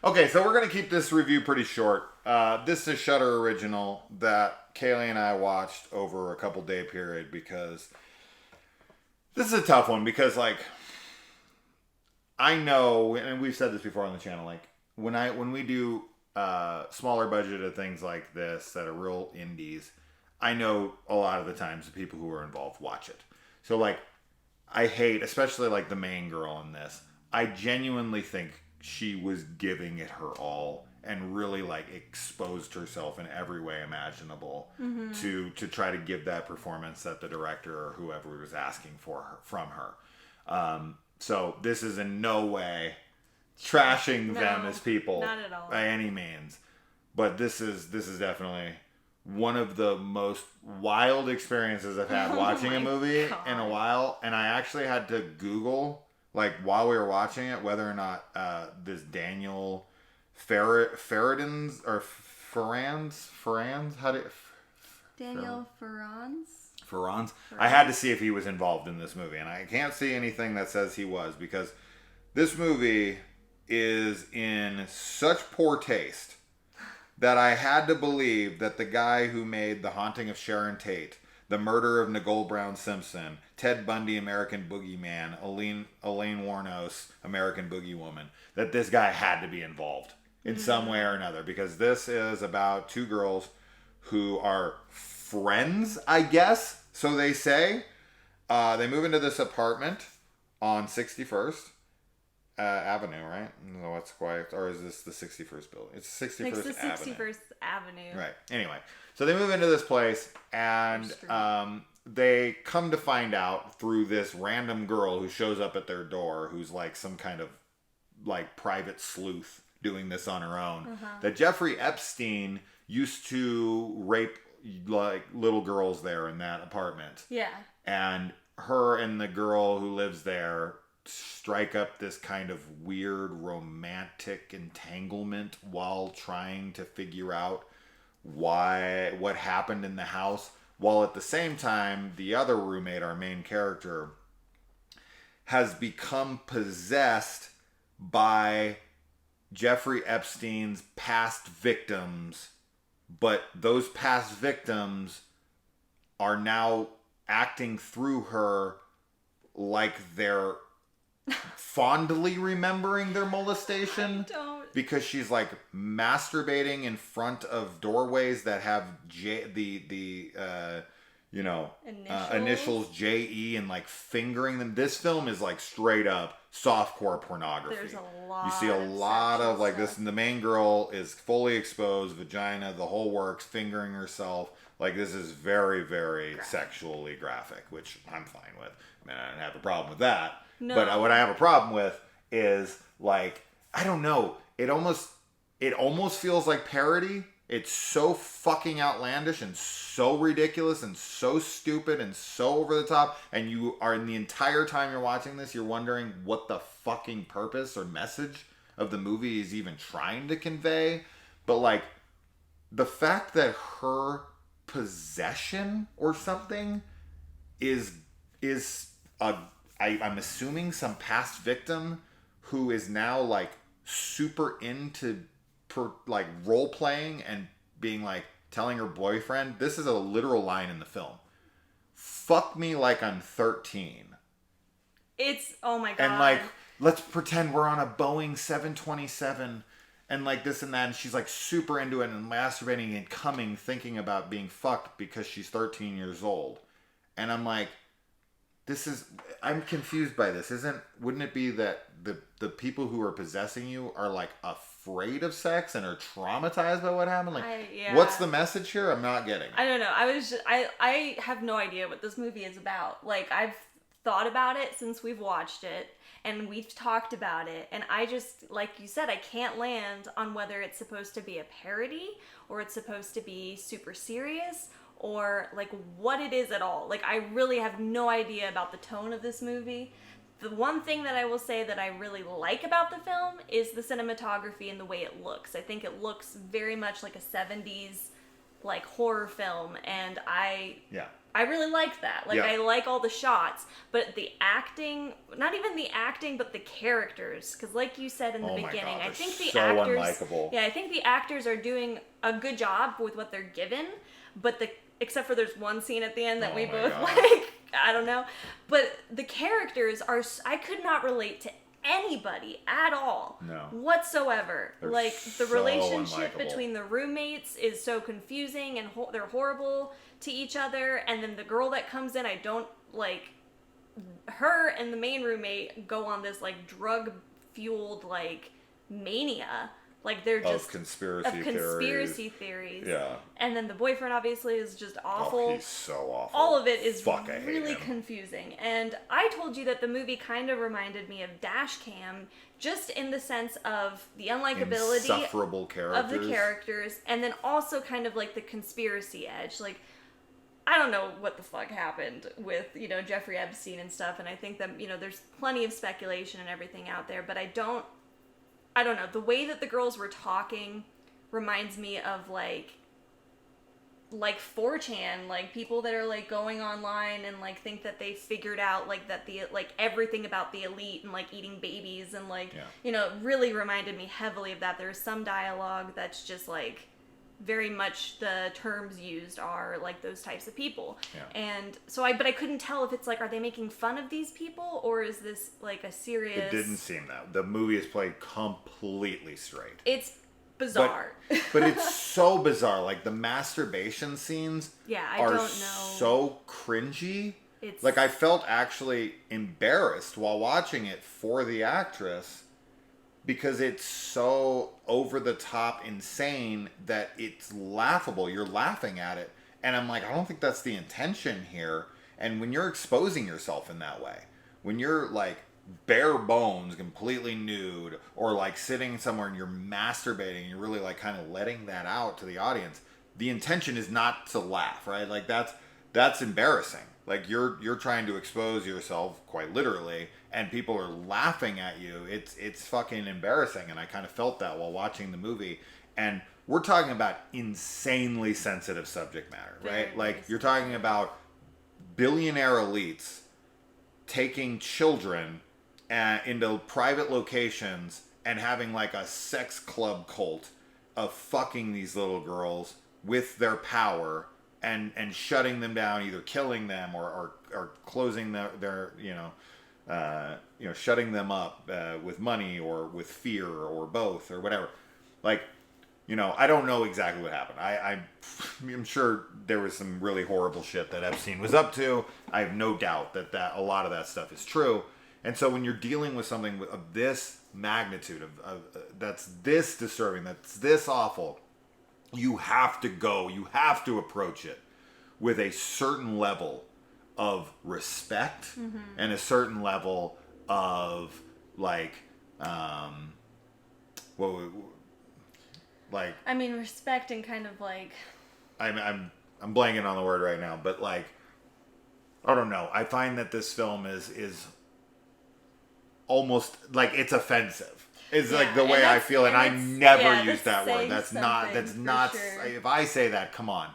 Okay, so we're going to keep this review pretty short. This is a Shudder original that Kaylee and I watched over a couple day period because this is a tough one because, like, I know, and we've said this before on the channel, like, when we do smaller budgeted things like this that are real indies, I know a lot of the times the people who are involved watch it. So, like, I hate, especially, like, the main girl in this. I genuinely think she was giving it her all and really, like, exposed herself in every way imaginable to try to give that performance that the director or whoever was asking from her. So this is in no way trashing them as people not at all. by any means, but this is definitely one of the most wild experiences I've had watching a movie in a while. And I actually had to Google, like, while we were watching it, whether or not this Daniel Ferrans, how do Daniel Ferrans? Ferrans. I had to see if he was involved in this movie, and I can't see anything that says he was, because this movie is in such poor taste that I had to believe that the guy who made The Haunting of Sharon Tate, The Murder of Nicole Brown Simpson, Ted Bundy, American Boogeyman, Elaine Warnos, American Boogie Woman, that this guy had to be involved in some way or another, because this is about two girls who are friends, I guess, so they say. They move into this apartment on 61st Avenue, right? No, what's quiet? Or is this the 61st building? It's 61st It's the 61st Avenue. Right. Anyway, so they move into this place, and they come to find out through this random girl who shows up at their door, who's like some kind of like private sleuth doing this on her own, that Jeffrey Epstein used to rape like little girls there in that apartment. Yeah. And her and the girl who lives there strike up this kind of weird romantic entanglement while trying to figure out what happened in the house, while at the same time the other roommate, our main character, has become possessed by Jeffrey Epstein's past victims, but those past victims are now acting through her like they're fondly remembering their molestation, because she's like masturbating in front of doorways that have initials JE, and like fingering them. This film is like straight up softcore pornography. There's a lot. You see a lot of like this, and the main girl is fully exposed, vagina, the whole works, fingering herself. Like, this is very, very sexually graphic, which I'm fine with. I mean, I don't have a problem with that. No. But what I have a problem with is, like, I don't know. It almost feels like parody. It's so fucking outlandish and so ridiculous and so stupid and so over the top. And you are, in the entire time you're watching this, you're wondering what the fucking purpose or message of the movie is even trying to convey. But, like, the fact that her possession or something is I'm assuming some past victim who is now like super into like role playing and being like telling her boyfriend, this is a literal line in the film, fuck me like I'm 13. It's, oh my god. And like, let's pretend we're on a Boeing 727 and like this and that, and she's like super into it and masturbating and coming, thinking about being fucked because she's 13 years old. And I'm like, I'm confused by this. Wouldn't it be that the people who are possessing you are like afraid of sex and are traumatized by what happened? Like, what's the message here? I'm not getting. I don't know. I have no idea what this movie is about. Like, I've thought about it since we've watched it, and we've talked about it, and I just, like you said, I can't land on whether it's supposed to be a parody or it's supposed to be super serious, or like what it is at all. Like, I really have no idea about the tone of this movie. The one thing that I will say that I really like about the film is the cinematography and the way it looks. I think it looks very much like a 70s like horror film, and I I really like that. Like, Yeah. I like all the shots, but the acting, not even the acting, but the characters. Because, like you said in the Oh my beginning, God, I they're think the so actors, unlikable. yeah, I think the actors are doing a good job with what they're given. But except for there's one scene at the end that Oh we my both God. like. I don't know, but the characters are. I could not relate to anybody at all, No. whatsoever. They're like the so relationship unlikable. between the roommates is so confusing, and they're horrible to each other. And then the girl that comes in, I don't like. Her and the main roommate go on this like drug fueled like mania. Like they're just conspiracy theories. Yeah. And then the boyfriend obviously is just awful. Oh, he's so awful. All of it is Fuck, I hate really him. confusing. And I told you that the movie kind of reminded me of Dashcam, just in the sense of the unlikability Insufferable characters. of the characters, and then also kind of like the conspiracy edge. Like, I don't know what the fuck happened with, Jeffrey Epstein and stuff, and I think that, there's plenty of speculation and everything out there, but I don't know. The way that the girls were talking reminds me of like 4chan, like people that are like going online and like think that they figured out like that the like everything about the elite and like eating babies and like it really reminded me heavily of that. There's some dialogue that's just like very much the terms used are like those types of people. Yeah. And so I couldn't tell if it's like, are they making fun of these people or is this like a serious... It didn't seem that. The movie is played completely straight. It's bizarre. But it's so bizarre. Like the masturbation scenes I are don't know. so cringy. It's... Like I felt actually embarrassed while watching it for the actress because it's so over the top insane that it's laughable. You're laughing at it. And I'm like, I don't think that's the intention here. And when you're exposing yourself in that way, when you're like bare bones, completely nude, or like sitting somewhere and you're masturbating, and you're really like kind of letting that out to the audience, the intention is not to laugh, right? Like that's embarrassing. Like you're trying to expose yourself quite literally, and people are laughing at you. It's fucking embarrassing, and I kind of felt that while watching the movie. And we're talking about insanely sensitive subject matter, right? Very Like you're talking about billionaire elites taking children into private locations and having like a sex club cult of fucking these little girls with their power and shutting them down, either killing them or closing their shutting them up with money or with fear or both or whatever. Like, I don't know exactly what happened. I'm sure there was some really horrible shit that Epstein was up to. I have no doubt that a lot of that stuff is true. And so when you're dealing with something of this magnitude, of that's this disturbing, that's this awful, you have to approach it with a certain level of respect and a certain level of like, respect and kind of like... I'm blanking on the word right now, but like, I don't know. I find that this film is almost like it's offensive. It's like the way I feel, and I never use that word. That's not, sure. If I say that, come on.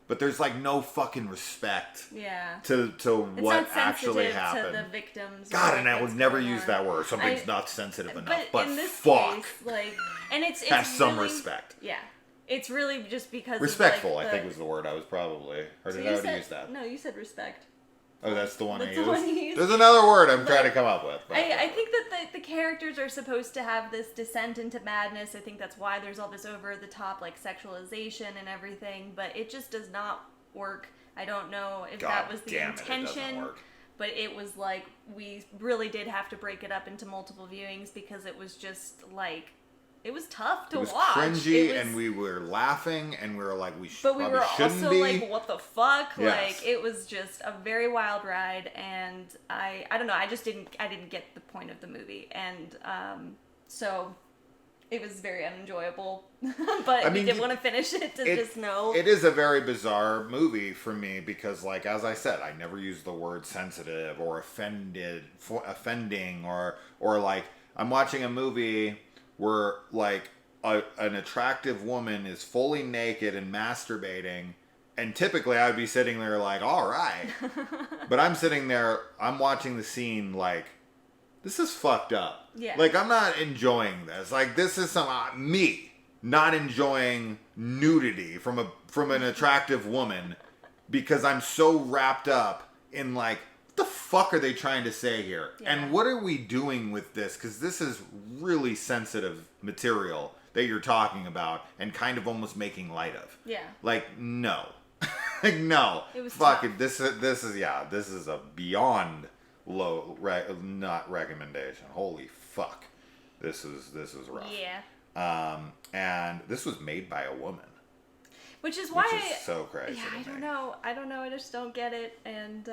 But there's like no fucking respect to It's what not actually sensitive happened. to the victims. God, and I would never use that word. Something's not sensitive enough. But in this fuck. case, like, and it's Have some really, respect. Yeah. It's really just because Respectful, of, like, I think was the word I was probably, or So did you I already said, use that? No, you said respect. Oh, that's the one That's I the used? one you used. There's another word I'm trying to come up with. I think that the characters are supposed to have this descent into madness. I think that's why there's all this over-the-top, like, sexualization and everything, but it just does not work. I don't know if that was the intention, but it was like, we really did have to break it up into multiple viewings because it was just, like... It was tough to watch. It was cringy, and we were laughing, and we were like, but we were also like, what the fuck? Yes. Like, it was just a very wild ride, and I don't know, I didn't get the point of the movie, and so it was very unenjoyable. But we did want to finish it to just know. It is a very bizarre movie for me because, like, as I said, I never use the word sensitive or offending, or like, I'm watching a movie where like an attractive woman is fully naked and masturbating, And typically I would be sitting there like, all right. But I'm sitting there, I'm watching the scene like, this is fucked up. Yeah. Like, I'm not enjoying this. Like, this is me not enjoying nudity from an attractive woman because I'm so wrapped up in like, what the fuck are they trying to say here? Yeah. And what are we doing with this? Because this is really sensitive material that you're talking about and kind of almost making light of. Yeah. Like, no. Like, no. It was fuck tough. it. This is a beyond not recommendation. Holy fuck. This is rough. Yeah. And this was made by a woman. Which is why Which is so crazy. Yeah, to I me. don't know. I just don't get it. And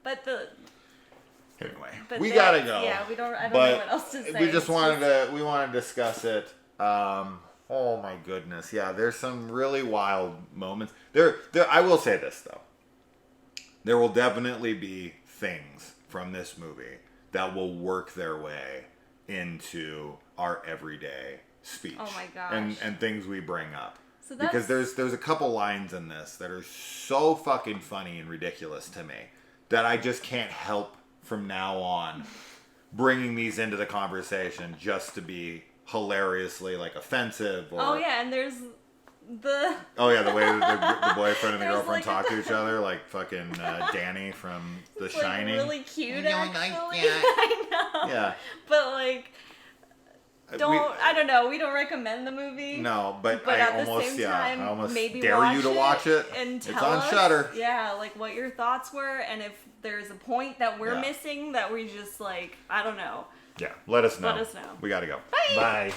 but Anyway, but we that- gotta go. Yeah, we don't. I don't But know what else to say. we just It's wanted to discuss it. Oh my goodness, yeah. There's some really wild moments. There. I will say this though. There will definitely be things from this movie that will work their way into our everyday speech. Oh my gosh. And things we bring up. So that's, Because there's a couple lines in this that are so fucking funny and ridiculous to me that I just can't help from now on bringing these into the conversation just to be hilariously like offensive. Or, oh yeah, and there's the oh yeah, the way the boyfriend and the There's girlfriend like talk to each other, like fucking Danny from The it's Shining. like really cute Yeah, like, actually. yeah. I know. Yeah. But like, I don't know. We don't recommend the movie. No, but But I at the almost same yeah, time, I almost maybe dare you to watch it. and It's tell on us, Shudder. Yeah, like what your thoughts were, and if there's a point that we're Yeah. missing that we just like, I don't know. Yeah, let us know. Let us know. We gotta go. Bye. Bye.